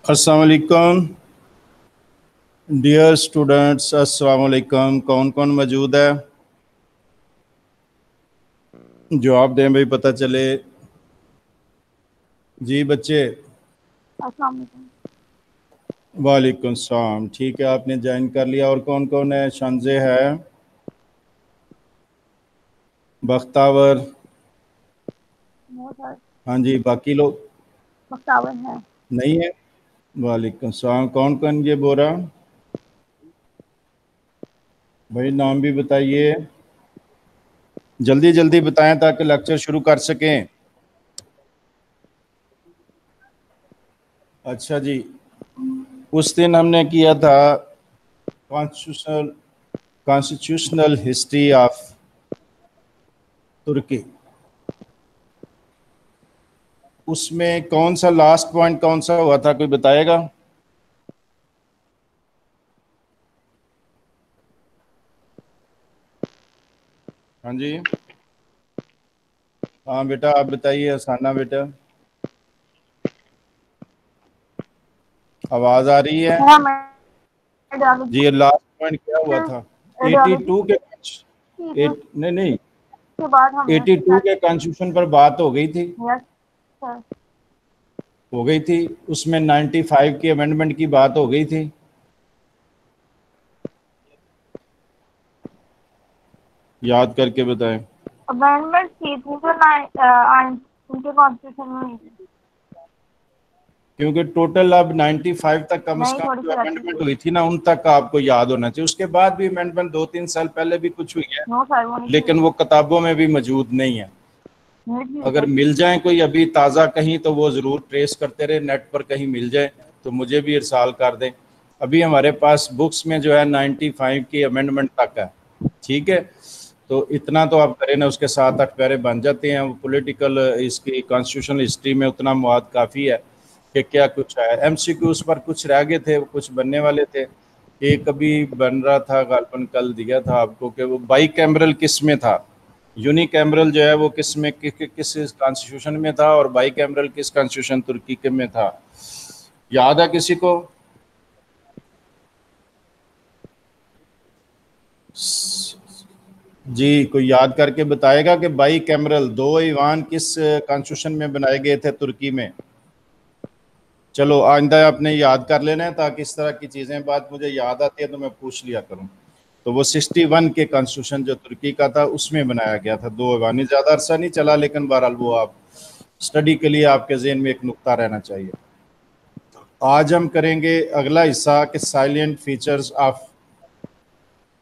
अस्सलाम वालेकुम dear students. अस्सलाम वालेकुम। कौन कौन मौजूद है? जवाब दें भाई, पता चले। जी बच्चे। अस्सलाम वालेकुम। वालेकुम सलाम। ठीक है, आपने ज्वाइन कर लिया। और कौन कौन है? शानजे है, बख्तावर। वो सर हाँ जी, बाकी लोग बख्तावर है। नहीं है? वालेकुम सलाम। कौन कौन ये बोल रहा? भाई नाम भी बताइए, जल्दी जल्दी बताएं ताकि लेक्चर शुरू कर सकें। अच्छा जी, उस दिन हमने किया था कॉन्स्टिट्यूशनल कॉन्स्टिट्यूशनल हिस्ट्री ऑफ तुर्की। उसमें कौन सा लास्ट पॉइंट कौन सा हुआ था, कोई बताएगा? हाँ जी। हाँ बेटा, आप बताइए हसाना बेटा। आवाज आ रही है? हाँ मैं डाल जी, ये लास्ट पॉइंट क्या हुआ था? आइडियोलॉजी 82 के की जो नहीं नहीं, के बाद हमने 82 के कॉन्स्टिट्यूशन पर बात हो गई थी। Yes sir. उसमें 95 की अमेंडमेंट की बात हो गई थी। याद करके बताएं। अमेंडमेंट की थी जो उनके कॉन्स्टिट्यूशन में हुई थी। क्योंकि टोटल अब 95 तक कम से नहीं, कम थोड़ी जो सी रहती अमेंडमेंट थी। हुई थी ना, उन तक का आपको याद होना चाहिए। उसके बाद भी अमेंडमेंट 2-3 साल पहले भी कुछ हुई है, नो सर, वो नहीं थी। लेकिन वो किताबों में भी मौजूद नहीं है। नहीं थी अगर सर। मिल जाए कोई अभी ताज़ा कहीं, तो वो ज़रूर ट्रेस करते रहे, नेट पर कहीं मिल जाए तो मुझे भी इरसाल कर दें। अभी हमारे पास बुक्स में जो है 95 की अमेंडमेंट तक है। ठीक है, तो इतना तो आप करें ना, उसके 7-8 पैरे बन जाते हैं। वो पॉलिटिकल इसकी कॉन्स्टिट्यूशनल हिस्ट्री में उतना मवाद काफ़ी है कि क्या कुछ है। एमसीक्यूज पर कुछ रह गए थे, वो कुछ बनने वाले थे। एक अभी बन रहा था, गालपन कल दिया था आपको, कि वो बाई कैमरल किस में था। यूनिकैमरल जो है वो किस में किस कॉन्स्टिट्यूशन में था, और बाई कैमरल किस कॉन्स्टिट्यूशन तुर्की के में था? याद है किसी को? जी, कोई याद करके बताएगा कि बाई कैमरल दो ईवान किस कॉन्स्टिट्यूशन में बनाए गए थे तुर्की में? चलो आइंदा आपने याद कर लेना है, ताकि इस तरह की चीज़ें बात मुझे याद आती है तो मैं पूछ लिया करूं। तो वो 61 के कॉन्स्टिट्यूशन जो तुर्की का था, उसमें बनाया गया था दो ईवानी। ज़्यादा अरसा नहीं चला, लेकिन बहरहाल वो आप स्टडी के लिए आपके जहन में एक नुक्ता रहना चाहिए। आज हम करेंगे अगला हिस्सा के salient features of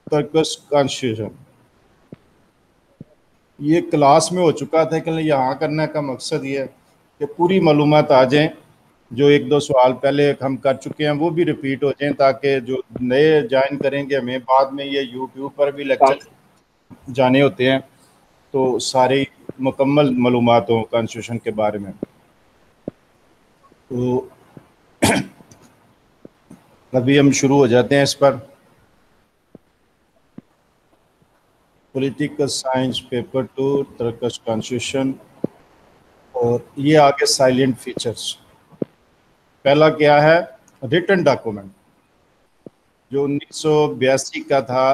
Turkish constitution. ये क्लास में हो चुका था, कि यहाँ करने का मकसद ये है कि पूरी मालूमात आ जाएं। जो एक दो सवाल पहले हम कर चुके हैं वो भी रिपीट हो जाएं, ताकि जो नए ज्वाइन करेंगे, हमें बाद में ये यूट्यूब पर भी लेक्चर जाने होते हैं, तो सारी मुकम्मल मालूमात हो कॉन्स्टिट्यूशन के बारे में। तो अभी हम शुरू हो जाते हैं इस पर। Political science paper 2, Turkish constitution. और ये आगे साइलेंट फीचर्स। पहला क्या है? रिटन डॉक्यूमेंट, जो 1982 का था।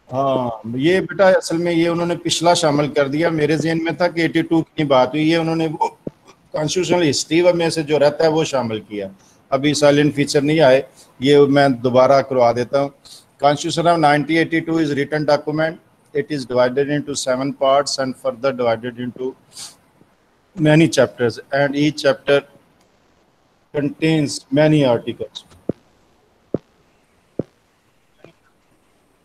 हाँ, ये बेटा असल में ये उन्होंने पिछला शामिल कर दिया। मेरे जहन में था कि 82 की बात हुई है, उन्होंने वो कॉन्स्टिट्यूशनल हिस्ट्री में से जो रहता है वो शामिल किया। अभी साइलेंट फीचर नहीं आए, ये मैं दोबारा करवा देता हूँ। Constitution of 1982 is written document. It is divided into 7 parts and further divided into many chapters, and each chapter contains many articles.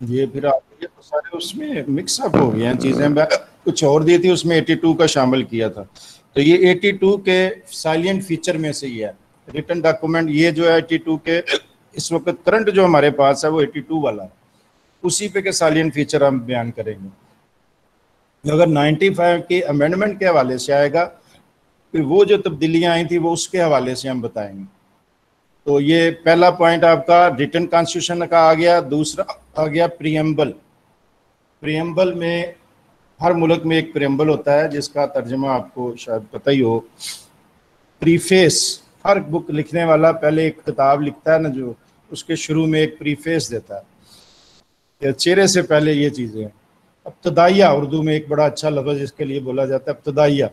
ये फिर आप ये तो सारे उसमें मिक्सअप हो गए हैं चीज़ें। मैं कुछ और दी थी, उसमें 82 का शामिल किया था। तो ये 82 के साइलेंट फीचर में से ही है रिटन डॉक्यूमेंट। ये जो है 82 के इस वक्त करंट जो हमारे पास है वो 82 वाला है, उसी पे के साइलेंट फीचर हम बयान करेंगे। अगर 95 की अमेंडमेंट के हवाले से आएगा, फिर वो जो तब्दीलियां आई थी वो उसके हवाले से हम बताएंगे। तो ये पहला पॉइंट आपका रिटन कॉन्स्टिट्यूशन का आ गया। दूसरा आ गया प्रियम्बल। प्रियम्बल में हर मुल्क में एक प्रियम्बल होता है, जिसका तर्जमा आपको शायद पता ही हो। प्रीफेस, हर बुक लिखने वाला पहले एक किताब लिखता है ना, जो उसके शुरू में एक प्रीफेस देता है कि चेहरे से पहले ये चीज़ें हैं। इब्तदाइया, उर्दू में एक बड़ा अच्छा लफ्ज़ इसके लिए बोला जाता है, इब्तदाइया।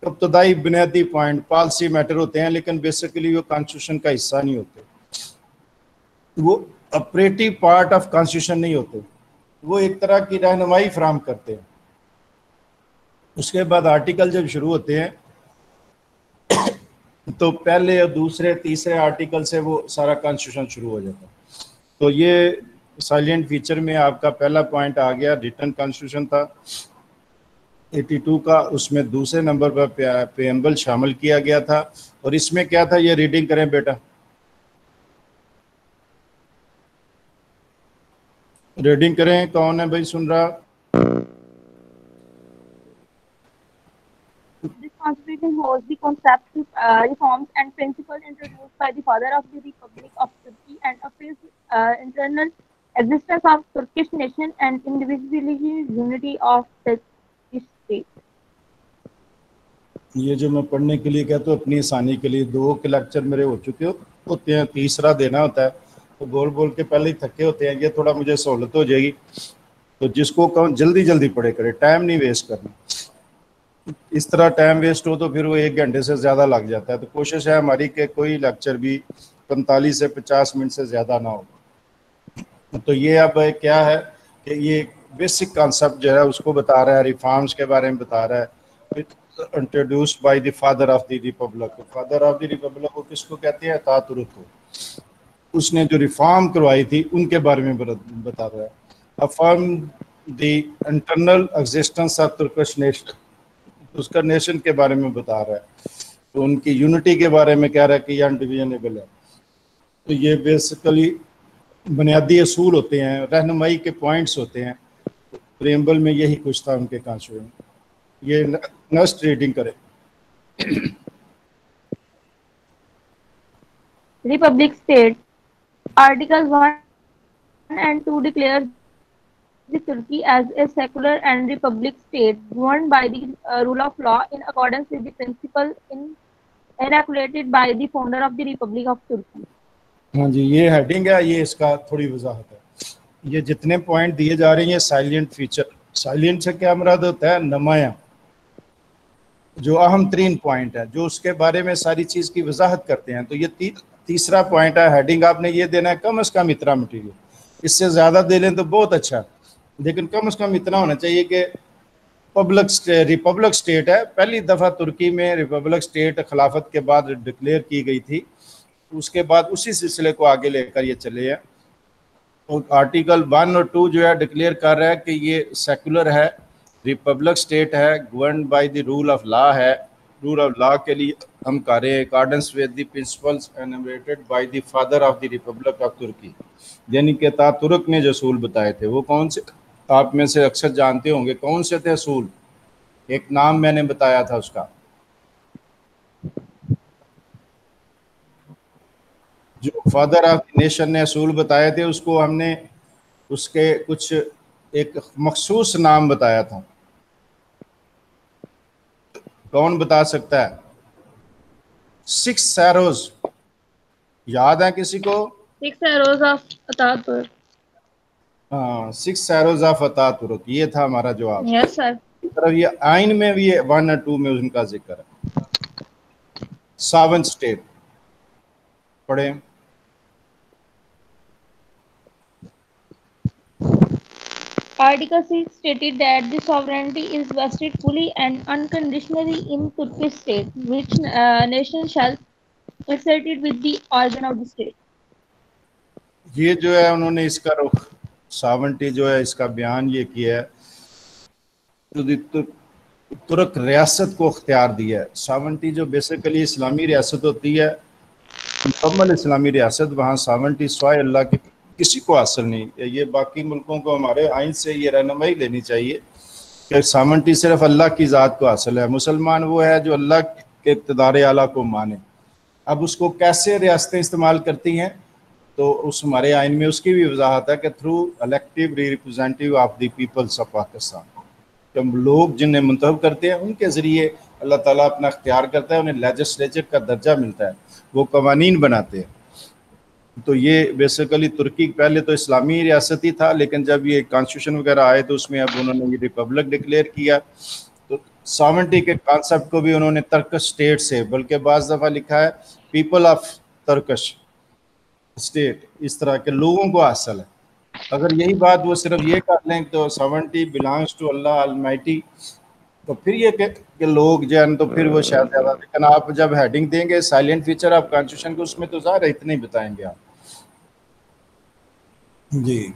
इब्तदाई बुनियादी पॉइंट पॉलिसी मैटर होते हैं, लेकिन बेसिकली वो कॉन्स्टिट्यूशन का हिस्सा नहीं होते, वो ऑपरेटिव पार्ट ऑफ कॉन्स्टिट्यूशन नहीं होते, वो एक तरह की रहनुमाई फराहम करते हैं। उसके बाद आर्टिकल जब शुरू होते हैं तो पहले और दूसरे तीसरे आर्टिकल से वो सारा कॉन्स्टिट्यूशन शुरू हो जाता है। तो ये साइलेंट फीचर में आपका पहला पॉइंट आ गया, रिटन कॉन्स्टिट्यूशन था 82 का, उसमें दूसरे नंबर पर प्रेम्बल शामिल किया गया था। और इसमें क्या था, ये रीडिंग करें बेटा, रीडिंग करें, कौन है भाई सुन रहा? This constitution holds the concepts, reforms and principles introduced by the father of the Republic of Turkey and affirms internal existence of Turkish nation and indivisibility unity of Turkish state. ये जो मैं पढ़ने के लिए कहता हूँ अपनी आसानी के लिए, 2 के लेक्चर मेरे हो चुके होते हैं, तीसरा देना होता है, तो बोल बोल के पहले ही थके होते हैं। ये थोड़ा मुझे सहूलत हो जाएगी, तो जिसको कहूँ जल्दी जल्दी पढ़े करे, टाइम नहीं वेस्ट करना। इस तरह टाइम वेस्ट हो तो फिर वो 1 घंटे से ज़्यादा लग जाता है। तो कोशिश है हमारी कि कोई लेक्चर भी 45 से 50 मिनट से ज़्यादा ना हो। तो ये अब क्या है कि ये बेसिक कॉन्सेप्ट जो है उसको बता रहा है, रिफॉर्म्स के बारे में बता रहा है। Introduced by the father of the Republic. Father of the Republic को किसको कहते हैं? अतातुर्क को। उसने जो रिफॉर्म करवाई थी उनके बारे में बता रहा है। Affirm the internal existence of Turkish nation, उसका नेशन के बारे में बता रहा है। तो उनकी यूनिटी के बारे में कह रहा है कि ये अनडिविजनेबल है। तो ये बेसिकली बुनियादी असूल होते हैं, रहनुमाई के पॉइंट्स होते हैं। प्रेम्बल में यही कुछ था उनके कॉन्स्टिट्यूशन। ये नेक्स्ट रीडिंग करें। Republic state. Articles 1 and 2 declare the Turkey as a secular and republic state governed by the rule of law in accordance with the principle inculcated by the founder of the Republic of Turkey. हाँ जी, ये heading है, ये इसका थोड़ी वजाहत है। ये जितने point दिए जा रहे हैं साइलेंट फीचर। साइलेंट से क्या मुराद होता है? नुमाया, जो अहम तरीन पॉइंट है, जो उसके बारे में सारी चीज़ की वजाहत करते हैं। तो ये तीसरा पॉइंट है। हेडिंग आपने ये देना है, कम से कम इतना मटीरियल, इससे ज़्यादा दे लें तो बहुत अच्छा, लेकिन कम से कम इतना होना चाहिए कि रिपब्लिक स्टेट है। पहली दफ़ा तुर्की में रिपब्लिक स्टेट खिलाफत के बाद डिक्लेयर की गई थी। उसके बाद उसी सिलसिले को आगे लेकर ये चले हैं। और आर्टिकल 1 और 2 जो है डिक्लेयर कर रहा है कि ये सेकुलर है, रिपब्लिक स्टेट है, govern by the rule of law है। रूल ऑफ लॉ के लिए हम कर रहे हैं accordance with the principles enumerated by the father of the republic of Turkey, यानी कि अतातुर्क ने जो असूल बताए थे वो कौन से, आप में से अक्सर जानते होंगे कौन से थे असूल। एक नाम मैंने बताया था उसका, जो फादर ऑफ द नेशन ने असूल बताए थे, उसको हमने उसके कुछ एक मखसूस नाम बताया था। कौन बता सकता है? 6 सैरोज याद है किसी को? 6 arrows of Ataturk. हाँ, 6 सैरोज ऑफ अतातुर्क, ये था हमारा जवाब। Yes sir. तरफ ये आइन में भी 1 और 2 में उनका जिक्र है। सावन स्टेट पढ़े। Article 6 stated that the sovereignty is vested fully and unconditionally in Turkish state, which nation shall assert it with the organ of the state. ये जो है उन्होंने इसका रुख सावंटी जो है इसका बयान ये किया है, तो तुर्क रियासत को अख्तियार दिया है। सावंटी जो बेसिकली इस्लामी रियासत होती है, मुकम्मल इस्लामी रियासत, वहाँ सावंटी स्वाय अल्लाह की किसी को हासिल नहीं। ये बाकी मुल्कों को हमारे आइन से ये रहनुमाई लेनी चाहिए कि सावंटी सिर्फ अल्लाह की ज़ात को हासिल है। मुसलमान वो है जो अल्लाह के इक़्तिदार आला को माने। अब उसको कैसे रियासतें इस्तेमाल करती हैं, तो उस हमारे आइन में उसकी भी वजाहत है कि through elective representative of the peoples of Pakistan, जब लोग जिन्हें मुंतखब करते हैं उनके ज़रिए अल्लाह ताला अपना अख्तियार करता है, उन्हें लेजिस्लेचर का दर्जा मिलता है, वो कवानीन बनाते हैं। तो ये बेसिकली तुर्की पहले तो इस्लामी रियासत ही था, लेकिन जब ये कॉन्स्टिट्यूशन वगैरह आए तो उसमें अब उन्होंने ये रिपब्लिक डिक्लेयर किया। तो सॉवरेनिटी के कॉन्सेप्ट को भी उन्होंने तर्कश स्टेट से, बल्कि बाज़ दफ़ा लिखा है पीपल ऑफ तर्कश स्टेट, इस तरह के लोगों को हासिल है। अगर यही बात वो सिर्फ ये कर लें तो sovereignty belongs to Allah almighty, तो फिर ये कि लोग जो है तो फिर वो शायद ज़्यादा, लेकिन आप जब हेडिंग देंगे साइलेंट फीचर ऑफ कॉन्स्टिट्यूशन को, उसमें तो ज़्यादा इतने ही बताएंगे आप। जी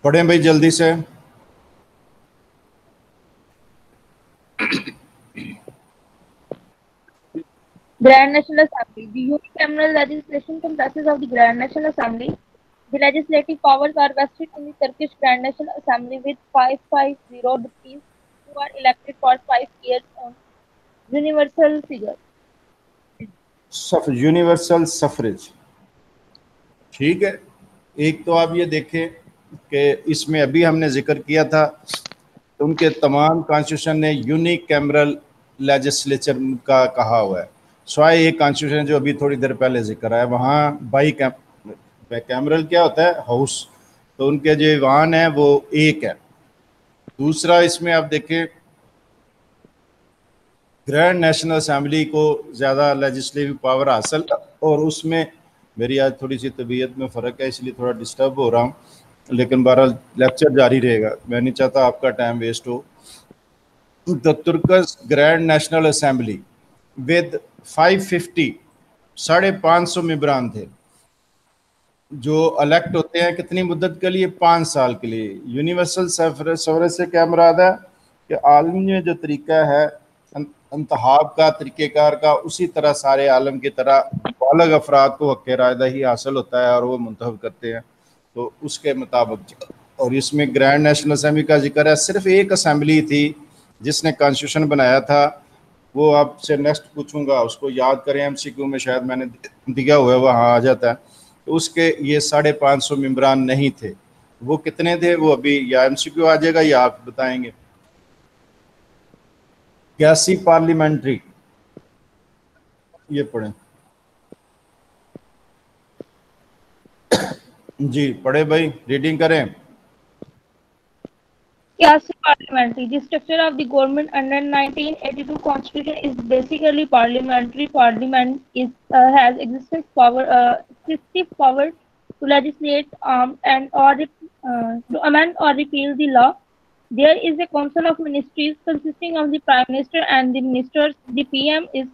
पढ़ें भाई जल्दी से। Grand National Assembly. The unicameral legislation comprises of the Grand National Assembly. The legislative powers are vested in the Turkish Grand National Assembly with 550 deputies who are elected for 5 years on universal figure. Universal suffrage, ठीक है। एक तो आप ये देखें कि इसमें अभी हमने जिक्र किया था, तो उनके तमाम कॉन्स्टिट्यूशन ने यूनिक कैमरल लेजिस्लेचर का कहा हुआ है, स्वाय एक कॉन्स्टिट्यूशन जो अभी थोड़ी देर पहले जिक्र है, वहाँ बाई कैमरल क्या होता है, हाउस, तो उनके जो ईवान है वो एक है। दूसरा इसमें आप देखें ग्रैंड नेशनल असेंबली को ज़्यादा लेजिस्लेटिव पावर हासिल, और उसमें मेरी आज थोड़ी सी तबीयत में फ़र्क है इसलिए थोड़ा डिस्टर्ब हो रहा हूँ, लेकिन बहरहाल लेक्चर जारी रहेगा, मैं नहीं चाहता आपका टाइम वेस्ट हो। The Turks grand national assembly with 550 550 मेंबरान थे जो इलेक्ट होते हैं, कितनी मुद्दत के लिए, 5 साल के लिए। यूनिवर्सल सफरेज से क्या मुराद है कि आलम में जो तरीका है इंतखाब का, तरीक़ेकार का, उसी तरह सारे आलम की तरह बालग अफराद को हक़ रायदही हासिल होता है और वो मुंतखब करते हैं, तो उसके मुताबिक। और इसमें ग्रैंड नेशनल असेंबली का जिक्र है, सिर्फ एक असेंबली थी जिसने कॉन्स्टिट्यूशन बनाया था, वो आपसे नेक्स्ट पूछूंगा, उसको याद करें, MCQ में शायद मैंने दिया हुआ है, वहाँ आ जाता है। तो उसके ये 550 मेंबरान नहीं थे, वो कितने थे वो अभी या MCQ आ जाएगा या आप बताएंगे। 81 पार्लियामेंट्री, ये पढ़ें जी, पढ़े भाई, रीडिंग करें। Yes, parliamentary. The structure of the government under 1982 Constitution is basically parliamentary. Parliament has excessive power to legislate and or to amend or repeal the law. There is a council of ministries consisting of the prime minister and the ministers. The PM is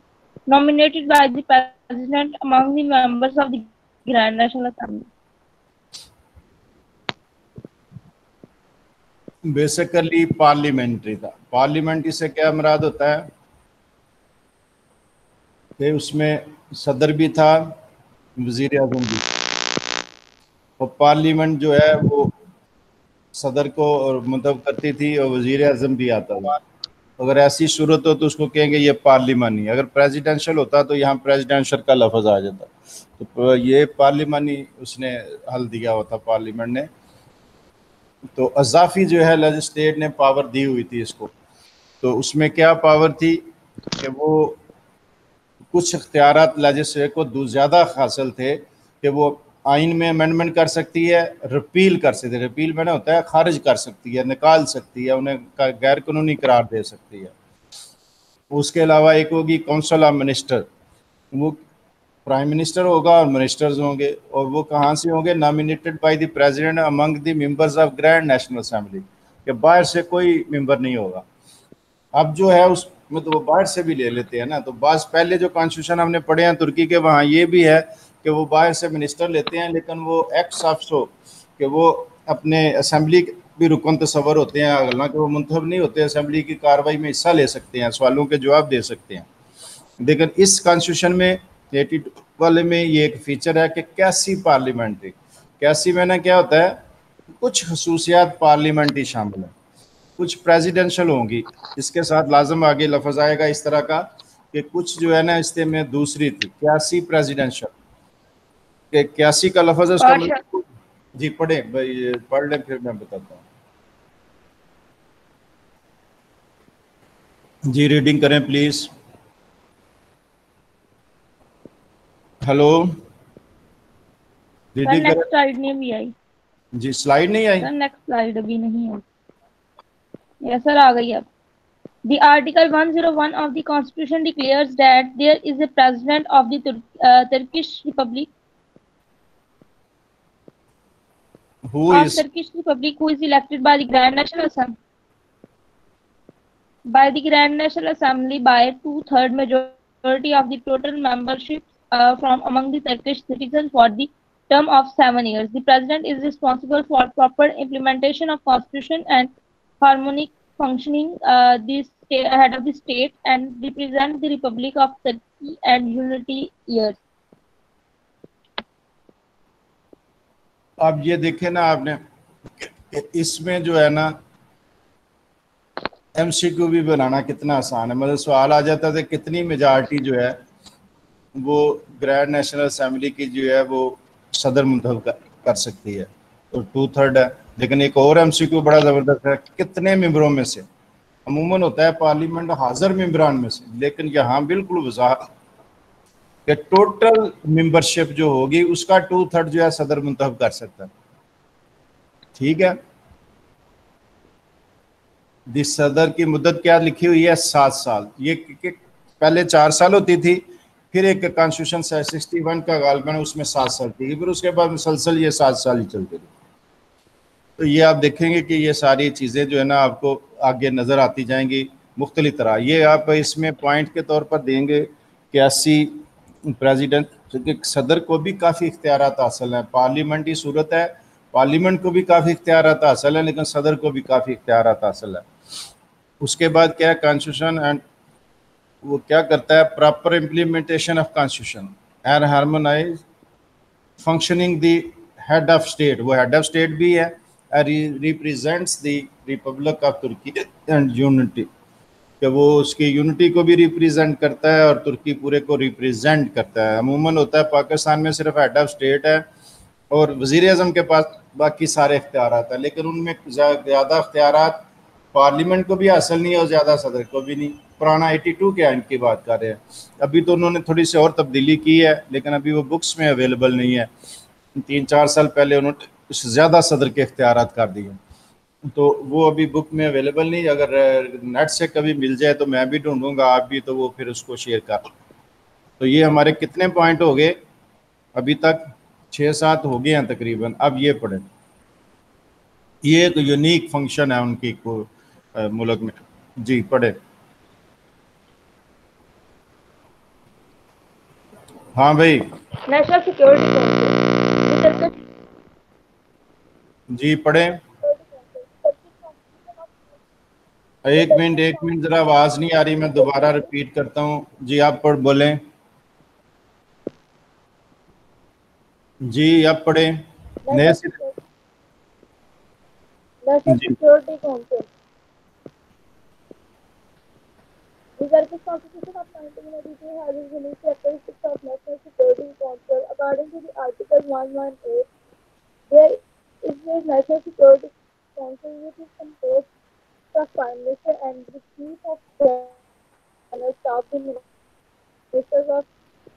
nominated by the president among the members of the Grand National Assembly. Basically parliamentary था। Parliamentary से क्या मुराद होता है कि उसमें सदर भी था, वजीर आज़म भी, और पार्लियामेंट जो है वो सदर को और मतलब करती थी और वजीर आज़म भी आता था। अगर ऐसी सूरत हो तो उसको कहेंगे ये पार्लिमानी। अगर प्रेसिडेंशियल होता तो यहाँ प्रेसिडेंशियल का लफ्ज़ आ जाता, तो ये पार्लिमानी उसने हल दिया हुआ था पार्लियामेंट ने। तो अज़ाफ़ी जो है लेजिस्लेट ने पावर दी हुई थी इसको, तो उसमें क्या पावर थी कि वो कुछ इख्तियारात लेजिस्लेट को ज़्यादा हासिल थे कि वो आइन में अमेंडमेंट कर सकती है, रिपील कर सकती है, रिपील मैंने होता है खारिज कर सकती है, निकाल सकती है, उन्हें गैर कानूनी करार दे सकती है। उसके अलावा एक होगी काउंसिल ऑफ मिनिस्टर, वो प्राइम मिनिस्टर होगा और मिनिस्टर्स होंगे, और वो कहाँ से होंगे, nominated by the president among the members of grand national assembly, के बाहर से कोई मेंबर नहीं होगा। अब जो है उसमें तो वो बाहर से भी ले लेते हैं ना, तो बस पहले जो कॉन्स्टिट्यूशन हमने पढ़े हैं तुर्की के, वहाँ ये भी है कि वो बाहर से मिनिस्टर लेते हैं, लेकिन वो एक्स ऑफिसो कि वो अपने असेंबली भी रुकन तस्वर होते हैं, हालांकि वो मुंतखब नहीं होते, असेंबली की कार्रवाई में हिस्सा ले सकते हैं, सवालों के जवाब दे सकते हैं। लेकिन इस कॉन्स्टिट्यूशन में 82 वाले में ये एक फीचर है कि कैसी पार्लियामेंट्री, कैसी में ना क्या होता है, कुछ खसूसियात पार्लियामेंट्री शामिल है, कुछ प्रेसिडेंशियल होंगी, इसके साथ लाजम आगे लफ्ज़ आएगा इस तरह का कि कुछ जो है ना इससे में दूसरी थी 81 प्रेसिडेंशियल, 81 का लफ्ज़ है उसका मतलब जी पढ़े भाई, पढ़ लें फिर मैं बताता हूँ। जी रीडिंग करें प्लीज। हेलो, सर रीडिंग करें। नेक्स्ट स्लाइड नहीं भी आई। जी स्लाइड नहीं आई। सर नेक्स्ट स्लाइड अभी नहीं आई। यस सर आ गई अब। The Article 101 of the Constitution declares that there is a President of the Turkish Republic who is who is elected by the Grand National Assembly by two-third majority of the total membership from among the Turkish citizens for the term of 7 years. The President is responsible for proper implementation of Constitution and harmonic functioning the head of the state and represent the Republic of Turkey and unity years. अब ये देखे ना आपने, इसमें जो है ना MCQ भी बनाना कितना आसान है। मतलब सवाल आ जाता था कितनी मेजॉरिटी जो है वो ग्रैंड नेशनल असेंबली की जो है वो सदर मुंतखब कर सकती है, तो 2/3 है। लेकिन एक और एमसीक्यू बड़ा ज़बरदस्त है, कितने मेंबरों में से। अमूमन होता है पार्लियामेंट हाजिर मेंबरान में से, लेकिन यहाँ बिल्कुल वजाहत कि टोटल मेंबरशिप जो होगी उसका 2/3 जो है सदर मुंतखब कर सकता है। ठीक है, जिस सदर की मुद्दत क्या लिखी हुई है 7 साल। ये पहले 4 साल होती थी, फिर एक कॉन्स्टिट्यूशन 61 का गालबन उसमें 7 साल थी, फिर उसके बाद मुसलसल ये 7 साल ही चलते थे। तो ये आप देखेंगे कि ये सारी चीज़ें जो है ना आपको आगे नज़र आती जाएंगी मुख्तलिफ तरह। ये आप इसमें पॉइंट के तौर पर देंगे कि 80 प्रेसिडेंट सदर को भी काफ़ी इख्तियारात हासिल हैं। पार्लियामेंटी सूरत है, पार्लियामेंट को भी काफ़ी इख्तियारात हासिल है, लेकिन सदर को भी काफ़ी इख्तियारात हासिल है। उसके बाद क्या है कॉन्स्टिट्यूशन एंड वो क्या करता है, proper implementation of constitution and harmonize functioning the head of state. वो हेड ऑफ स्टेट भी है, represents the republic of Turkey and unity, कि वो उसकी यूनिटी को भी रिप्रेजेंट करता है और तुर्की पूरे को रिप्रेजेंट करता है। अमूमन होता है पाकिस्तान में सिर्फ हेड ऑफ स्टेट है और वज़ीर आज़म के पास बाकी सारे इख्तियारात हैं, लेकिन उनमें ज़्यादा इख्तियारात पार्लियामेंट को भी हासिल नहीं है और ज़्यादा सदर को भी नहीं। पुराना 82 के आइन की बात कर रहे हैं। अभी तो उन्होंने थोड़ी सी और तब्दीली की है, लेकिन अभी वो बुक्स में अवेलेबल नहीं है। 3-4 साल पहले उन्होंने ज़्यादा सदर के इख्तियारात कर दिए, तो वो अभी बुक में अवेलेबल नहीं। अगर नेट से कभी मिल जाए तो मैं भी ढूंढूंगा, आप भी, तो वो फिर उसको शेयर कर। तो ये हमारे कितने पॉइंट हो गए अभी तक? 6-7 हो गए हैं तकरीबन। अब ये पढ़ें, ये एक यूनिक फंक्शन है उनकी को मुल्क में। जी पढ़े। हाँ भाई नेशनल सिक्योरिटी जी पढ़े। एक मिनट जरा आवाज नहीं आ रही, मैं दोबारा रिपीट करता हूँ। जी आप पढ़ बोलें। जी आप पढ़े नए से। जी security council. The Turkish Constitution of 1982 has its unique characteristics of National Security Council. According to the Article 118, there is a National Security Council which is composed of Prime Minister and the Chief of General Staff, the Ministers of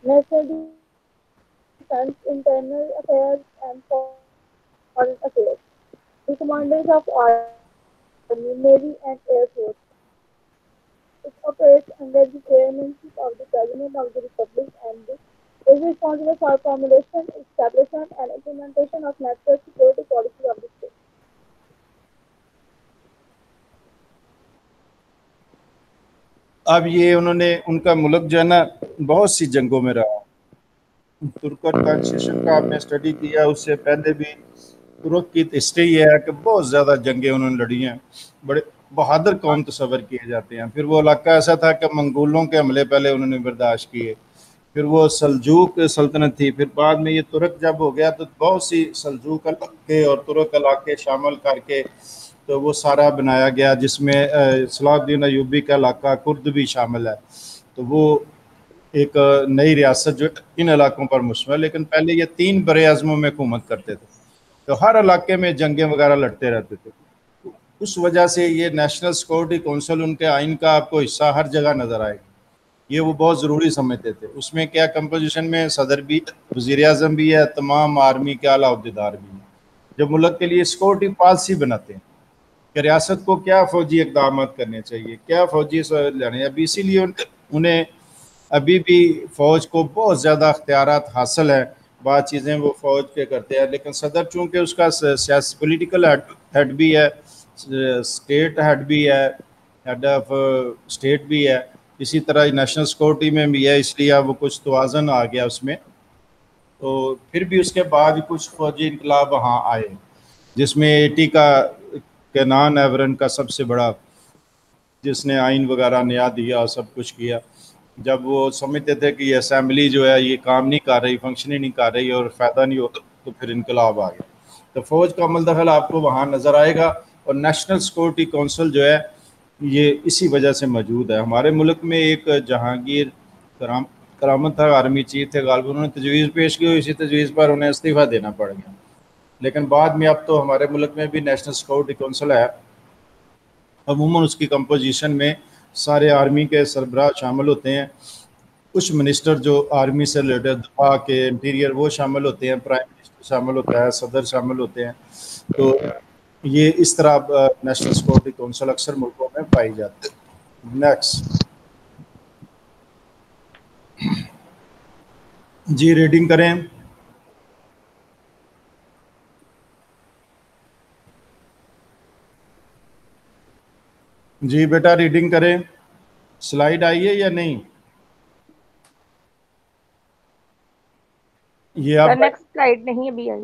National Defense, Internal Affairs, and Foreign Affairs, the Commanders of Army, Navy, and Air Force. It operates under the chairmanship of the President of the Republic and is responsible for formulation, establishment, and implementation of national security policy of the state. अब ये उन्होंने उनका मुल्क जो है ना बहुत सी जंगों में रहा। तुर्कन कॉन्स्टिट्यूशन का आपने स्टडी किया, उससे पहले भी तुर्क की हिस्ट्री ये है कि बहुत ज़्यादा जंगें उन्होंने लड़ी हैं। बड़े बहादुर कौम तस्वर किए जाते हैं। फिर वो इलाका ऐसा था कि मंगोलों के हमले पहले उन्होंने बर्दाश्त किए, फिर वो सल्जूक सल्तनत थी, फिर बाद में ये तुर्क जब हो गया तो बहुत सी सल्जूक इलाके और तुर्क इलाके शामिल करके तो वो सारा बनाया गया, जिसमें सलाहुद्दीन अयूबी का इलाका कुर्द भी शामिल है। तो वो एक नई रियासत जो इन इलाकों पर मुश्तमिल। लेकिन पहले ये 3 बड़े अज़मों में हुकूमत करते थे, तो हर इलाके में जंगें वगैरह लड़ते रहते थे। उस वजह से ये नेशनल सिक्योरिटी काउंसिल उनके आइन का आपको हिस्सा हर जगह नज़र आएगी। ये वो बहुत ज़रूरी समझते थे। उसमें क्या कंपोजिशन में सदर भी, वज़ीर आज़म भी है, तमाम आर्मी के आला अहदेदार भी हैं, जो मुल्क के लिए सिक्योरिटी पॉलिसी बनाते हैं कि रियासत को क्या फ़ौजी इकदाम करने चाहिए, क्या फ़ौजी लेने। अभी इसीलिए उन्हें अभी भी फ़ौज को बहुत ज़्यादा अख्तियारात हासिल है, बात चीज़ें वो फ़ौज के करते हैं। लेकिन सदर चूँकि उसका सियासी पोलिटिकल हेड भी है, स्टेट हेड भी है, हेड ऑफ स्टेट भी है, इसी तरह नेशनल सिक्योरिटी में भी है, इसलिए अब वो कुछ तवाज़न आ गया उसमें। तो फिर भी उसके बाद कुछ फ़ौजी इनकलाब वहाँ आए, जिसमें 80 का केनान एवरन का सबसे बड़ा, जिसने आइन वगैरह नया दिया और सब कुछ किया। जब वो समझते थे कि ये असेंबली जो है ये काम नहीं कर रही, फंक्शन ही नहीं कर रही और फ़ायदा नहीं होता, तो फिर इनकलाब आ गया। तो फ़ौज का अमल दखल आपको वहाँ नज़र आएगा। और नेशनल सिक्योरिटी काउंसिल जो है ये इसी वजह से मौजूद है। हमारे मुल्क में एक जहांगीर करामत था, आर्मी चीफ थे, गालिब उन्होंने तजवीज़ पेश की, इसी तजवीज़ पर उन्हें इस्तीफ़ा देना पड़ गया। लेकिन बाद में अब तो हमारे मुल्क में भी नेशनल सिक्योरिटी काउंसिल है। अमूमन उसकी कंपोजिशन में सारे आर्मी के सरबराह शामिल होते हैं, कुछ मिनिस्टर जो आर्मी से रिलेटेड, दफा के, इंटीरियर, वो शामिल होते हैं, प्राइम मिनिस्टर शामिल होता है, सदर शामिल होते हैं। तो ये इस तरह नेशनल सिक्योरिटी काउंसिल अक्सर मुल्कों में पाई जाती है। नेक्स्ट जी, रीडिंग करें। जी बेटा रीडिंग करें। स्लाइड आई है या नहीं? ये आप नेक्स्ट स्लाइड नहीं अभी आई।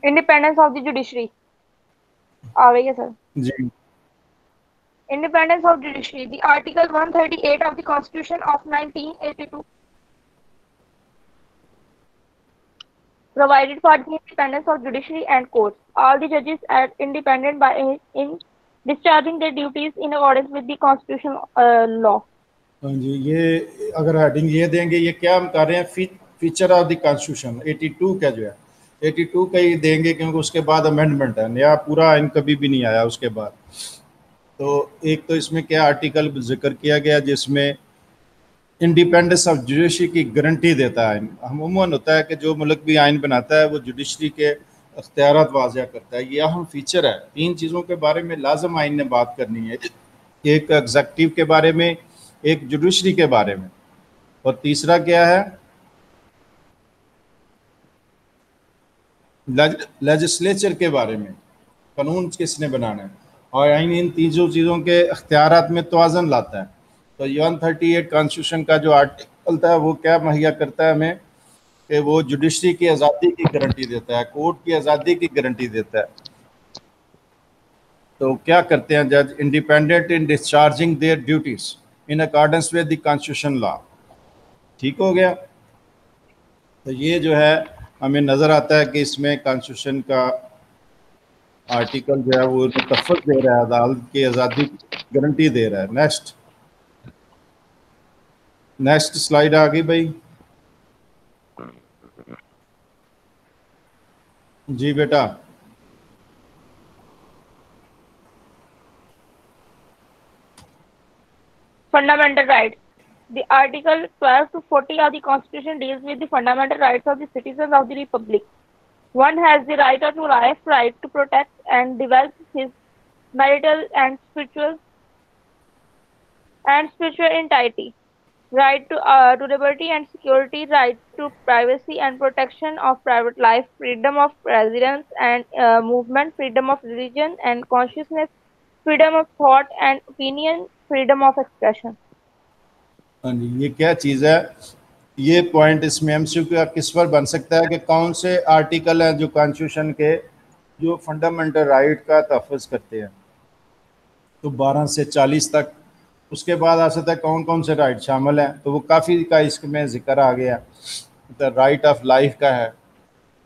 इंडिपेंडेंस ऑफ द जुडिशरी आ गई है sir ji. Independence of judiciary. The Article 138 of the Constitution of 1982 provided for the independence of judiciary and courts. All the judges are independent in discharging their duties in accordance with the constitutional law. हाँ जी, ये अगर heading ये देंगे, ये क्या हम कर रहे हैं, फीचर ऑफ द कॉन्स्टिट्यूशन 82 का जो है 82 का ही देंगे, क्योंकि उसके बाद अमेंडमेंट है, नया पूरा आइन कभी भी नहीं आया उसके बाद। तो एक तो इसमें क्या आर्टिकल जिक्र किया गया जिसमें इंडिपेंडेंस ऑफ जुडिशरी की गारंटी देता है। अमूमन होता है कि जो मुल्क भी आइन बनाता है वो जुडिशरी के अख्तियारात वाज़ह करता है। ये अहम फीचर है। 3 चीज़ों के बारे में लाजम आइन ने बात करनी है, एक एग्जेक्टिव के बारे में, एक जुडिशरी के बारे में, और तीसरा क्या है, लेजिस्लेचर के बारे में, कानून किसने बनाना है। और आइन इन तीनों चीज़ों के अख्तियारात में तवाज़न लाता है। तो 138 कॉन्स्टिट्यूशन का जो आर्टिकल था वो क्या मुहैया करता है हमें, कि वो जुडिशरी की आज़ादी की गारंटी देता है, कोर्ट की आज़ादी की गारंटी देता है। तो क्या करते हैं जज, independent in discharging their duties in accordance with the constitution law. ठीक हो गया। तो ये जो है हमें नज़र आता है कि इसमें कॉन्स्टिट्यूशन का आर्टिकल जो है वो तहफ़्फ़ुज़ दे रहा है, अदालत की आज़ादी की गारंटी दे रहा है। नेक्स्ट स्लाइड आ गई भाई। जी बेटा। Fundamental rights. The Article 12 to 40 of the Constitution deals with the fundamental rights of the citizens of the Republic. One has the right to life, right to protect and develop his marital and spiritual entirety, right to liberty and security, right to privacy and protection of private life, freedom of residence and movement, freedom of religion and consciousness, freedom of thought and opinion, freedom of expression. हाँ जी, ये क्या चीज़ है, ये point इसमें MCQ का किस पर बन सकता है कि कौन से आर्टिकल हैं जो कॉन्स्टिट्यूशन के जो फंडामेंटल राइट का तहफ़्फ़ुज़ करते हैं। तो 12 से 40 तक। उसके बाद आ सकता है कौन कौन से राइट शामिल हैं, तो वो काफ़ी का इसमें ज़िक्र आ गया। तो राइट ऑफ लाइफ का है,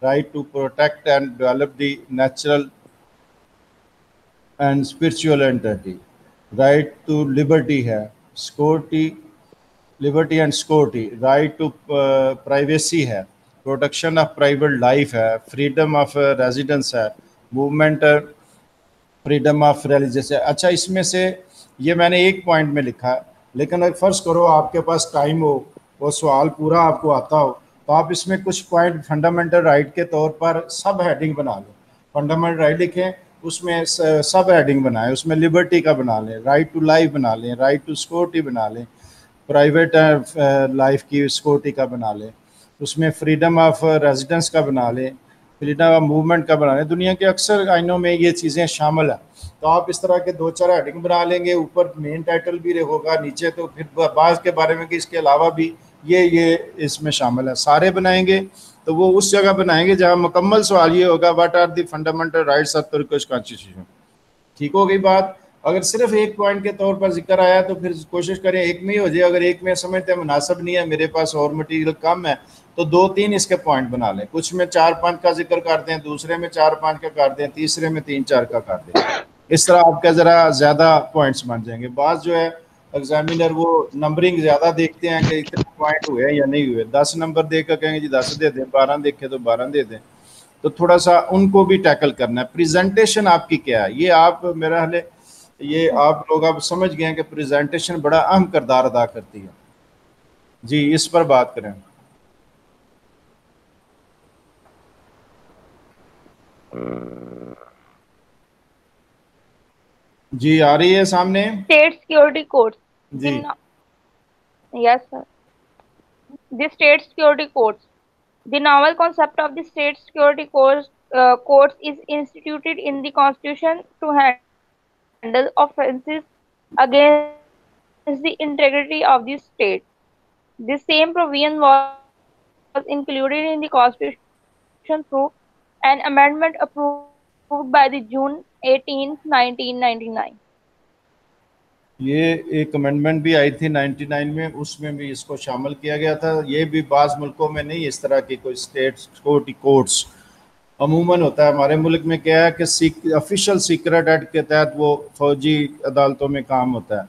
right to protect and develop the natural and spiritual entity, right to liberty है, security, liberty and security, right to privacy है, प्रोटेक्शन ऑफ प्राइवेट लाइफ है, फ्रीडम ऑफ रेजिडेंस है, मूवमेंट फ्रीडम ऑफ रिलीजियस है। अच्छा, इसमें से ये मैंने एक पॉइंट में लिखा है, लेकिन अगर फर्ज करो आपके पास टाइम हो, वो सवाल पूरा आपको आता हो, तो आप इसमें कुछ पॉइंट फंडामेंटल राइट के तौर पर सब हेडिंग बना लें। फंडामेंटल राइट लिखें, उसमें सब हेडिंग बनाएं, उसमें लिबर्टी का बना लें, राइट टू लाइफ बना लें, राइट टू सिक्योरिटी बना लें, प्राइवेट लाइफ की सिक्योरिटी का बना लें, उसमें फ्रीडम ऑफ रेजिडेंस का बना लें, फ्रीडम ऑफ मूवमेंट का बना लें। दुनिया के अक्सर आइनों में ये चीज़ें शामिल हैं। तो आप इस तरह के 2-4 हेडिंग बना लेंगे, ऊपर मेन टाइटल भी होगा, नीचे तो फिर बाज़ के बारे में कि इसके अलावा भी ये इसमें शामिल है। सारे बनाएंगे तो वो उस जगह बनाएंगे जहाँ मुकम्मल सवाल ये होगा, what are the fundamental rights of Turkish constitution. ठीक हो गई बात। अगर सिर्फ एक पॉइंट के तौर पर जिक्र आया तो फिर कोशिश करें एक में ही हो जाए। अगर एक में समझते मुनासिब नहीं है, मेरे पास और मटेरियल कम है, तो 2-3 इसके पॉइंट बना लें। कुछ में 4-5 का जिक्र करते हैं, दूसरे में 4-5 का करते हैं, तीसरे में 3-4 का कर दें। इस तरह आपका ज़रा ज़्यादा पॉइंट्स बन जाएंगे। बात जो है एग्जामिनर वो नंबरिंग ज़्यादा देखते हैं कि इतने पॉइंट हुए या नहीं हुए। 10 नंबर देकर कहेंगे जी 10 दे दें, 12 देखे तो 12 दे दें। तो थोड़ा सा उनको भी टैकल करना है। प्रेजेंटेशन आपकी क्या है, ये आप मेरा हाल ये आप लोग अब समझ गए हैं कि प्रेजेंटेशन बड़ा अहम किरदार अदा करती है। जी, इस पर बात करें। जी, आ रही है सामने? State security courts. Ji Yes, sir. The state security courts. The novel concept of the state security courts is instituted in the Constitution to handle offences against the integrity of the state. The same provision was included in the Constitution through an amendment approved by the June 18, 1999. ये एक amendment भी आई थी 99 में, उसमें भी इसको शामिल किया गया था। ये भी बाज़ मुल्कों में नहीं इस तरह की कोई स्टेट सिक्योरिटी कोर्ट्स अमूमन होता है। हमारे मुल्क में क्या है कि ऑफिशियल सीक्रेट एक्ट के तहत वो फौजी अदालतों में काम होता है,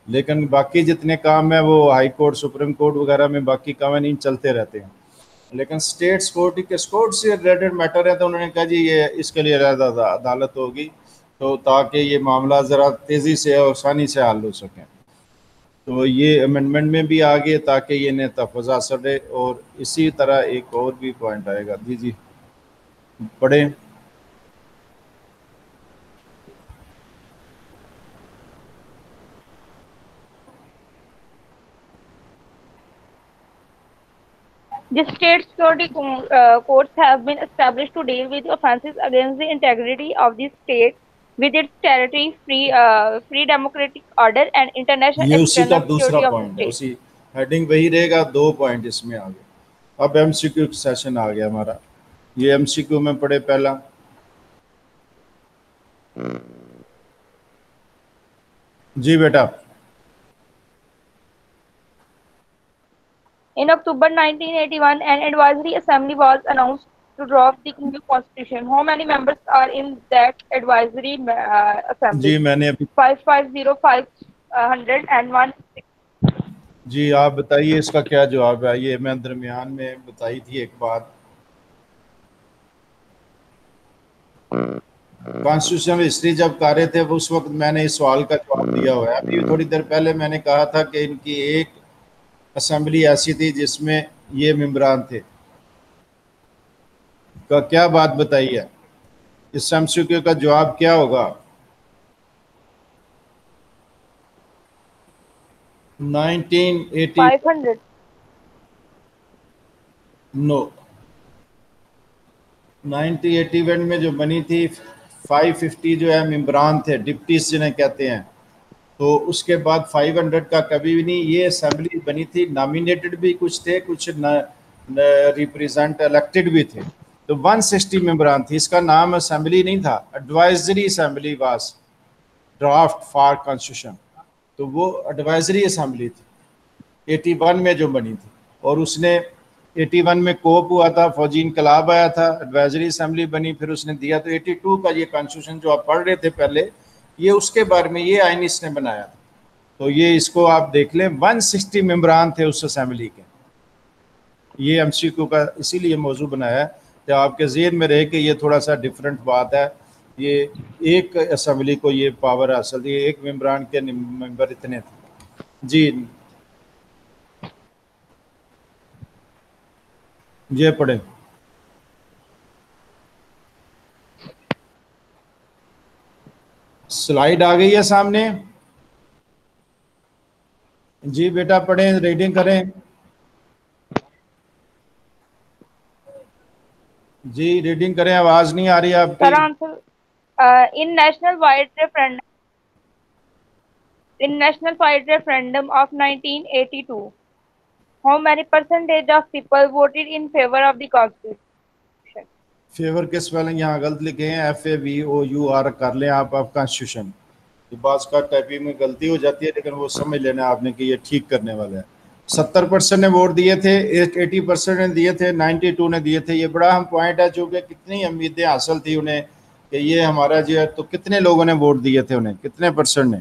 लेकिन बाकी जितने काम है वो हाई कोर्ट, सुप्रीम कोर्ट वगैरह में बाकी कानून चलते रहते हैं। लेकिन स्टेट सिक्योरिटी के स्कोर्ट से रिलेटेड मैटर है, तो उन्होंने कहा जी ये इसके लिए अदालत होगी, तो ताकि ये मामला ज़रा तेज़ी से और आसानी से हल हो सकें। तो ये अमेंडमेंट में भी आ गए ताकि ये इन्हें तहफ़्फ़ुज़ सड़े। और इसी तरह एक और भी पॉइंट आएगा, जी पढ़ें। The state security courts have been established to deal with offences against the integrity of the state with its territory, free democratic order and international ये उसी का external दूसरा security of the पॉइंट है, state. उसी heading वही रहेगा, 2 point इसमें आ गए। अब एमसीक्यू सेशन आ गया हमारा। ये एमसीक्यू में पढ़े पहला। जी बेटा। In October 1981, an advisory assembly was announced to draft the new constitution. How many members are in that advisory assembly? जी मैंने अभी 550, 500 and 1. जी आप बताइए इसका क्या जवाब है। ये मैं दरमियान में बताई थी एक बात। कॉन्स्टिट्यूशनल हिस्ट्री जब कर रहे थे उस वक्त मैंने इस सवाल का जवाब दिया हुआ है। अभी थोड़ी देर पहले मैंने कहा था कि इनकी एक असेंबली ऐसी थी जिसमें ये मेंबरान थे। का क्या बात बताई है, इस एमसीक्यू का जवाब क्या होगा? 500. नो, 1981 में जो बनी थी 550 जो है मेंबरान थे, डिप्टीज जिन्हें कहते हैं। तो उसके बाद 500 का कभी भी नहीं। ये असेंबली बनी थी, नॉमिनेटेड भी कुछ थे, कुछ रिप्रेजेंट इलेक्टेड भी थे। तो 160 मेंबरान थी। इसका नाम असेंबली नहीं था, advisory assembly was draft for constitution. तो वो एडवाइजरी असेंबली थी 81 में जो बनी थी। और उसने 81 में कोप हुआ था, फौजी इनकलाब आया था, एडवाइजरी असेंबली बनी, फिर उसने दिया। तो 82 का ये कॉन्स्टिट्यूशन जो आप पढ़ रहे थे पहले, ये उसके बारे में, ये आइन इसने बनाया था। तो ये इसको आप देख लें, 160 मेंबरान थे उस असेंबली के। ये एमसीक्यू का इसीलिए मौजू बनाया है कि आपके ज़हन में रहे कि ये थोड़ा सा डिफरेंट बात है ये एक असेंबली को ये पावर हासिल थी, एक मेम्बरान के मेंबर इतने थे। जी ये पढ़े। स्लाइड आ गई है सामने। जी बेटा पढ़ें, रीडिंग करें। जी रीडिंग करें, आवाज नहीं आ रही है आपकी। Sir, answer. In national wide referendum of 1982, how many percentage of people voted in favor of the constitution? Favour के स्पेलिंग यहाँ गलत लिखे हैं, FAVOUR कर लें आप कॉन्स्टिट्यूशन। बास का टाइपिंग में गलती हो जाती है, लेकिन वो समझ लेना आपने कि ये ठीक करने वाला है। 70% ने वोट दिए थे, 80% ने दिए थे, 92 ने दिए थे। ये बड़ा अहम पॉइंट है, चूंकि कितनी उम्मीदें हासिल थी उन्हें कि ये हमारा जो है, तो कितने लोगों ने वोट दिए थे उन्हें, कितने परसेंट ने?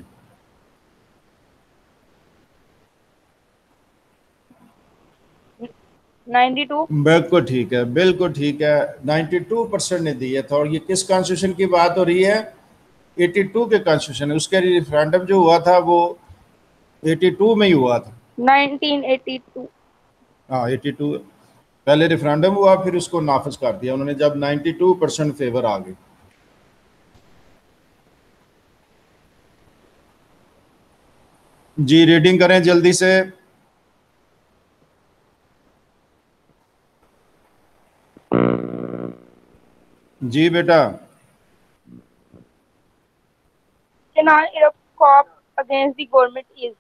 92. बिल्कुल ठीक है, बिल्कुल ठीक है। 92% ने दिए थे। और ये किस कॉन्स्टिट्यूशन की बात हो रही है? 82 के कॉन्स्टिट्यूशन है। उसके रेफरेंडम जो हुआ था वो 82 में ही हुआ था। 1982. हाँ 82 पहले रेफरेंडम हुआ, फिर उसको नाफिज कर दिया उन्होंने जब 92% फेवर आ गई। जी रीडिंग करें जल्दी से। जी बेटा। Canon Cop against the government is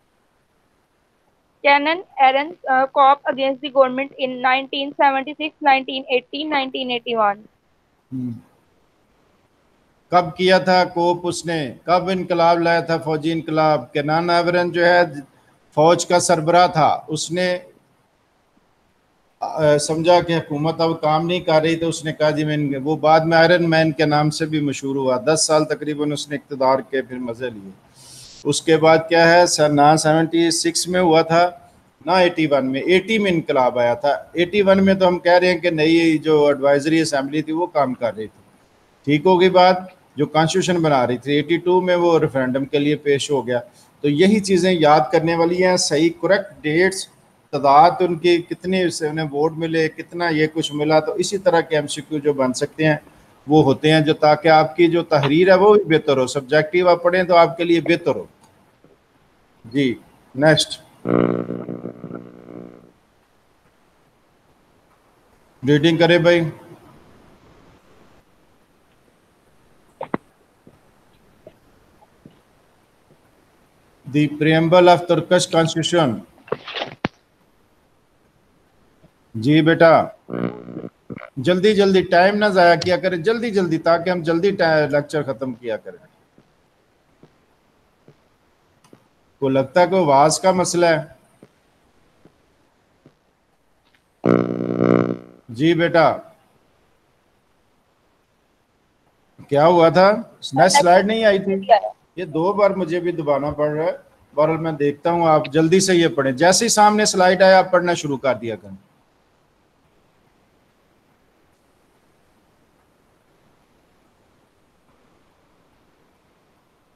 Canon Aaron Cop against the government in 1976, 1980, 1981. कब किया था कोप उसने? कब इनकलाब लाया था, फौजी इनकलाब? केनान एवरन जो है फौज का सरबराह था, उसने समझा कि हुकूमत अब काम नहीं कर रही, तो उसने कहा जी मैं, वो बाद में आयरन मैन के नाम से भी मशहूर हुआ। 10 साल तकरीबन उसने इक़्तिदार के फिर मज़े लिए। उसके बाद क्या है, ना 76 में हुआ था ना 81 में। 80 में इनकलाब आया था। 81 में तो हम कह रहे हैं कि नई जो एडवाइजरी असम्बली थी वो काम कर रही थी, ठीक होगी बात, जो कॉन्स्टिट्यूशन बना रही थी। 82 में वो रेफरेंडम के लिए पेश हो गया। तो यही चीज़ें याद करने वाली हैं, सही करेक्ट डेट्स, तादाद उनकी कितनी, उन्हें वोट मिले, कितना ये कुछ मिला। तो इसी तरह के MCQ जो बन सकते हैं वो होते हैं, जो ताकि आपकी जो तहरीर है वो भी बेहतर हो, सब्जेक्टिव आप पढ़ें तो आपके लिए बेहतर हो। जी नेक्स्ट रीडिंग करें भाई। The preamble of Turkish Constitution। जी बेटा जल्दी जल्दी, टाइम ना जाया किया करें, जल्दी जल्दी, ताकि हम जल्दी लेक्चर खत्म किया करें। को लगता है कोई आवाज का मसला है? जी बेटा क्या हुआ था? नेक्स्ट स्लाइड नहीं आई थी। ये 2 बार मुझे भी दबाना पड़ रहा है। बहरहाल मैं देखता हूँ, आप जल्दी से ये पढ़ें। जैसे ही सामने स्लाइड आया आप पढ़ना शुरू कर दिया करें।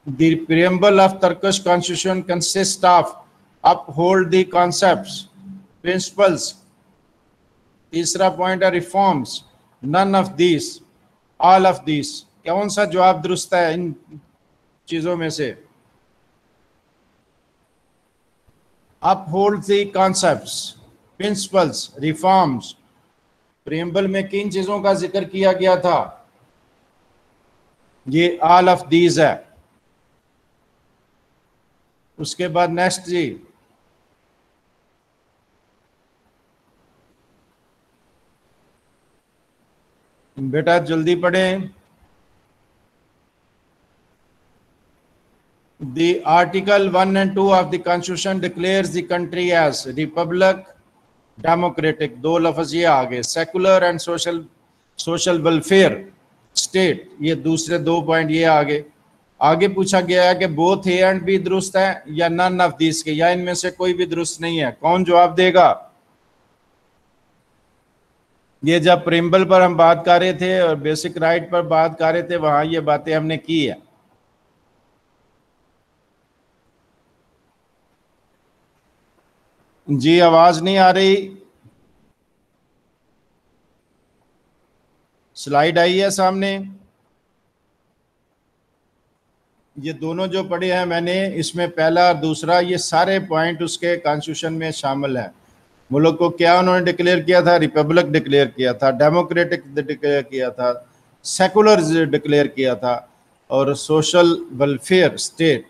The preamble of Turkish constitution consists of uphold the concepts, principles। तीसरा पॉइंट है reforms. None of this, all of this. कौन सा जवाब दुरुस्त है इन चीजों में से? Uphold the concepts, principles, reforms. Preamble में किन चीजों का जिक्र किया गया था? ये ऑल ऑफ दीज है। उसके बाद नेक्स्ट जी, बेटा जल्दी पढ़ें। The Article 1 and 2 of the Constitution declares the country as republic, democratic, 2 लफ्ज ये आ गए, secular and social welfare state, ये दूसरे 2 पॉइंट ये आ गए। आगे पूछा गया है कि बोथ ए एंड बी दुरुस्त है या नन ऑफ दिस के, या इनमें से कोई भी दुरुस्त नहीं है। कौन जवाब देगा? ये जब प्रिम्बल पर हम बात कर रहे थे और बेसिक राइट पर बात कर रहे थे, वहां ये बातें हमने की है। जी आवाज नहीं आ रही? स्लाइड आई है सामने? ये दोनों जो पढ़े हैं मैंने, इसमें पहला और दूसरा, ये सारे पॉइंट उसके कॉन्स्टिट्यूशन में शामिल हैं। मुल्क को क्या उन्होंने डिक्लेयर किया था? रिपब्लिक डिक्लेयर किया था, डेमोक्रेटिक डिक्लेयर किया था, सेकुलर डिक्लेयर किया था, और सोशल वेलफेयर स्टेट।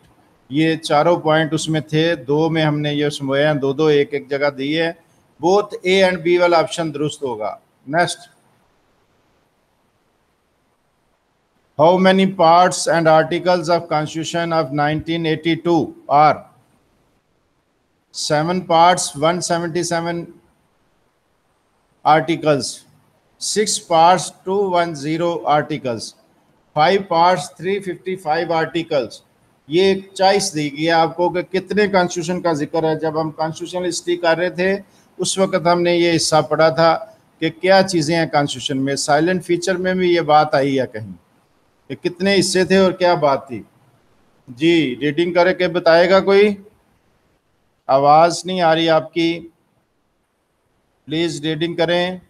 ये चारों पॉइंट उसमें थे। दो में हमने ये समझाया हैं, दो दो एक एक जगह दी है। बोथ ए एंड बी वाला ऑप्शन दुरुस्त होगा। Next, how many parts and articles of constitution of 1982 are? 7 parts, 177 articles, 6 parts, 210 articles, 5 parts, 355 articles। ये एक चॉइस दी गई है आपको कि कितने कॉन्स्टिट्यूशन का जिक्र है। जब हम कॉन्स्टिट्यूशन हिस्ट्री कर रहे थे उस वक्त हमने ये हिस्सा पढ़ा था कि क्या चीज़ें हैं कॉन्स्टिट्यूशन में। साइलेंट फीचर में भी ये बात आई है कहीं कि कितने हिस्से थे और क्या बात थी। जी रीडिंग करके बताएगा कोई? आवाज नहीं आ रही आपकी, प्लीज रीडिंग करें।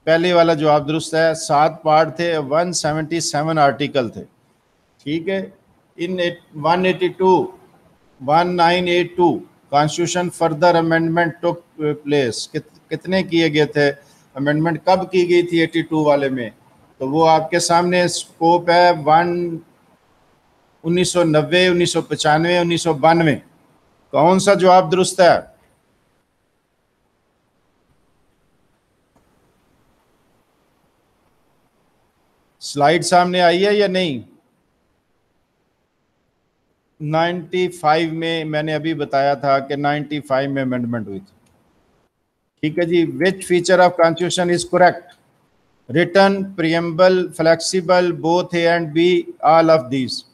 पहले वाला जवाब दुरुस्त है। 7 पार्ट थे, 177 आर्टिकल थे। ठीक है। इन 182 1982 constitution further amendment took place. कितने किए गए थे? अमेंडमेंट कब की गई थी 82 वाले में? तो वो आपके सामने स्कोप है 1990, 1995, 1992। कौन सा जवाब दुरुस्त है? स्लाइड सामने आई है या नहीं? 95 में मैंने अभी बताया था कि 95 में अमेंडमेंट हुई थी। ठीक है जी। Which feature of constitution is correct? Written, preamble, flexible, both A and B, all of these.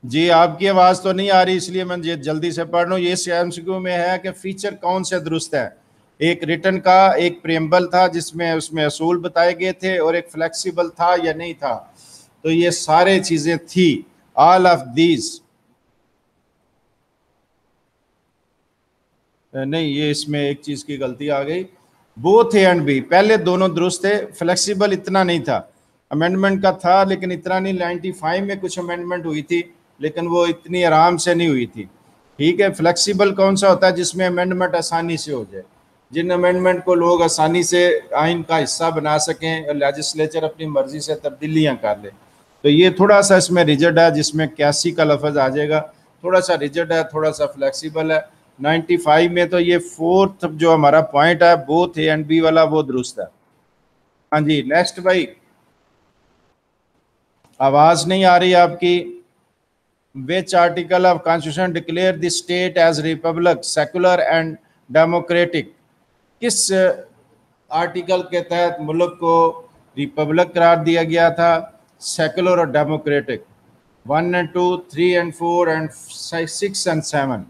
जी आपकी आवाज तो नहीं आ रही, इसलिए मैं ये जल्दी से पढ़ रहा हूँ। ये एमसीक्यू में है कि फीचर कौन से दुरुस्त है। एक रिटन का, एक प्रियम्बल था जिसमें उसमें असूल बताए गए थे, और एक फ्लेक्सिबल था या नहीं था। तो ये सारे चीजें थी, ऑल ऑफ दीज। नहीं, ये इसमें एक चीज की गलती आ गई। बोथ ए एंड बी, पहले दोनों दुरुस्त थे। फ्लेक्सिबल इतना नहीं था, अमेंडमेंट का था लेकिन इतना नहीं। 95 में कुछ अमेंडमेंट हुई थी लेकिन वो इतनी आराम से नहीं हुई थी। ठीक है। फ्लेक्सिबल कौन सा होता है? जिसमें अमेंडमेंट आसानी से हो जाए, जिन अमेंडमेंट को लोग आसानी से आइन का हिस्सा बना सकें और लेजिस्लेचर अपनी मर्जी से तब्दीलियां कर ले। तो ये थोड़ा सा इसमें रिजिड है, जिसमें 81 का लफ्ज आ जाएगा। थोड़ा सा रिजिड है, थोड़ा सा फ्लेक्सिबल है। 95 में तो ये फोर्थ जो हमारा पॉइंट है, बोथ ए एंड बी वाला, वो दुरुस्त है। हाँ जी। नेक्स्ट भाई, आवाज नहीं आ रही आपकी। Which article of constitution declare the state as republic, secular and democratic? किस आर्टिकल के तहत मुल्क को रिपब्लिक करार दिया गया था, सेकुलर और democratic? 1 and 2, 3 and 4 and 6 and 7।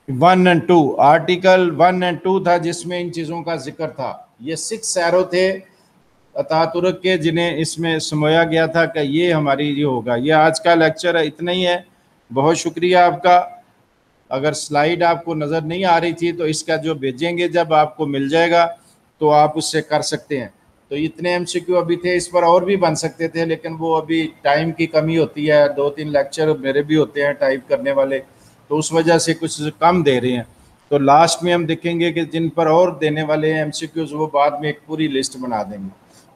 1 and 2, article 1 and 2 था जिसमें इन चीज़ों का जिक्र था। ये 6 एरो थे अतातुर्क के, जिन्हें इसमें समझाया गया था कि ये हमारी ये होगा। ये आज का लेक्चर है, इतना ही है। बहुत शुक्रिया आपका। अगर स्लाइड आपको नज़र नहीं आ रही थी तो इसका जो भेजेंगे जब आपको मिल जाएगा तो आप उससे कर सकते हैं। तो इतने एमसीक्यू अभी थे, इस पर और भी बन सकते थे लेकिन वो अभी टाइम की कमी होती है। 2-3 लेक्चर मेरे भी होते हैं टाइप करने वाले, तो उस वजह से कुछ कम दे रहे हैं। तो लास्ट में हम देखेंगे कि जिन पर और देने वाले हैं एमसीक्यूज, वो बाद में एक पूरी लिस्ट बना देंगे।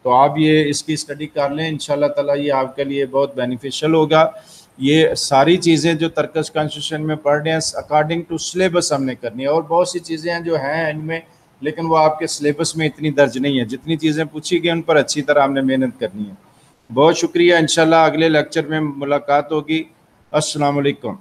तो आप ये इसकी स्टडी कर लें, इंशाल्लाह ताला ये आपके लिए बहुत बेनिफिशियल होगा। ये सारी चीज़ें जो तरकश कॉन्स्टिट्यूशन में पढ़ रहे हैं अकॉर्डिंग टू सिलेबस हमने करनी है, और बहुत सी चीज़ें हैं जो हैं इनमें लेकिन वो आपके सिलेबस में इतनी दर्ज नहीं है। जितनी चीज़ें पूछी गई उन पर अच्छी तरह हमने मेहनत करनी है। बहुत शुक्रिया। इंशाल्लाह अगले लेक्चर में मुलाकात होगी। अस्सलाम वालेकुम।